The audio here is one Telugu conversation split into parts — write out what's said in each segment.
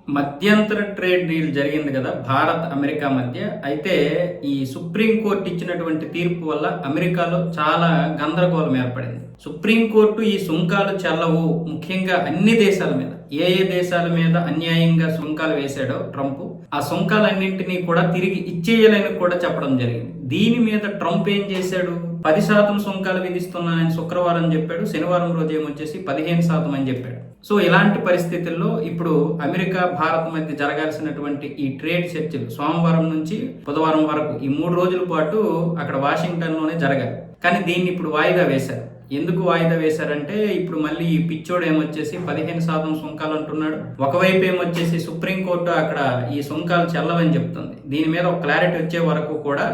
మధ్యంతర ట్రేడ్ డీల్ జరిగింది కదా భారత్ అమెరికా మధ్య. అయితే ఈ సుప్రీంకోర్టు ఇచ్చినటువంటి తీర్పు వల్ల అమెరికాలో చాలా గందరగోళం ఏర్పడింది. సుప్రీంకోర్టు ఈ సుంకాలు చెల్లవు, ముఖ్యంగా అన్ని దేశాల మీద, ఏ ఏ దేశాల మీద అన్యాయంగా సుంకాలు వేశాడో ట్రంప్, ఆ సుంకాలన్నింటినీ కూడా తిరిగి ఇచ్చేయాలని కూడా చెప్పడం జరిగింది. దీని మీద ట్రంప్ ఏం చేశాడు? 10% సుంకాలు విధిస్తున్నానని శుక్రవారం చెప్పాడు. శనివారం రోజు ఏమొచ్చేసి 15% అని చెప్పాడు. సో ఇలాంటి పరిస్థితుల్లో ఇప్పుడు అమెరికా భారత్ మధ్య జరగాల్సినటువంటి ఈ ట్రేడ్ చర్చలు సోమవారం నుంచి బుధవారం వరకు ఈ 3 రోజుల పాటు అక్కడ వాషింగ్టన్ లోనే జరగాలి. కానీ దీన్ని ఇప్పుడు వాయిదా వేశారు. ఎందుకు వాయిదా వేశారంటే ఇప్పుడు మళ్ళీ ఈ పిచ్చోడు ఏమొచ్చేసి 15% సుంకాలు అంటున్నాడు. ఒకవైపు ఏమొచ్చేసి సుప్రీంకోర్టు అక్కడ ఈ సుంకాలు చెల్లవని చెప్తుంది. దీని మీద ఒక క్లారిటీ వచ్చే వరకు కూడా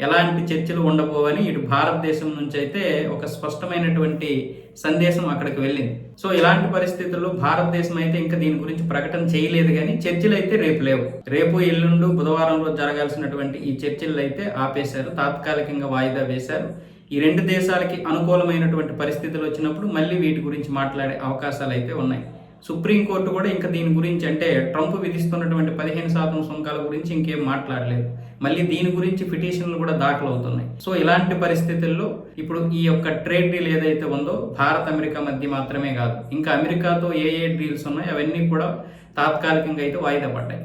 ఎలాంటి చర్చలు ఉండబోవని ఇటు భారతదేశం నుంచి అయితే ఒక స్పష్టమైనటువంటి సందేశం అక్కడికి వెళ్ళింది. సో ఇలాంటి పరిస్థితుల్లో భారతదేశం అయితే ఇంకా దీని గురించి ప్రకటన చేయలేదు. కానీ చర్చలు అయితే రేపు లేవు. రేపు ఎల్లుండు బుధవారం రోజు జరగాల్సినటువంటి ఈ చర్చలు అయితే ఆపేశారు, తాత్కాలికంగా వాయిదా వేశారు. ఈ 2 దేశాలకి అనుకూలమైనటువంటి పరిస్థితులు వచ్చినప్పుడు మళ్ళీ వీటి గురించి మాట్లాడే అవకాశాలు అయితే ఉన్నాయి. సుప్రీంకోర్టు కూడా ఇంకా దీని గురించి, అంటే ట్రంప్ విధిస్తున్నటువంటి 15% సుంకాల గురించి ఇంకేం మాట్లాడలేదు. మళ్ళీ దీని గురించి పిటిషన్లు కూడా దాఖలు అవుతున్నాయి. సో ఇలాంటి పరిస్థితుల్లో ఇప్పుడు ఈ యొక్క ట్రేడ్ డీల్ ఏదైతే ఉందో భారత్ అమెరికా మధ్య మాత్రమే కాదు, ఇంకా అమెరికాతో ఏ ఏ డీల్స్ ఉన్నాయో అవన్నీ కూడా తాత్కాలికంగా అయితే వాయిదా పడ్డాయి.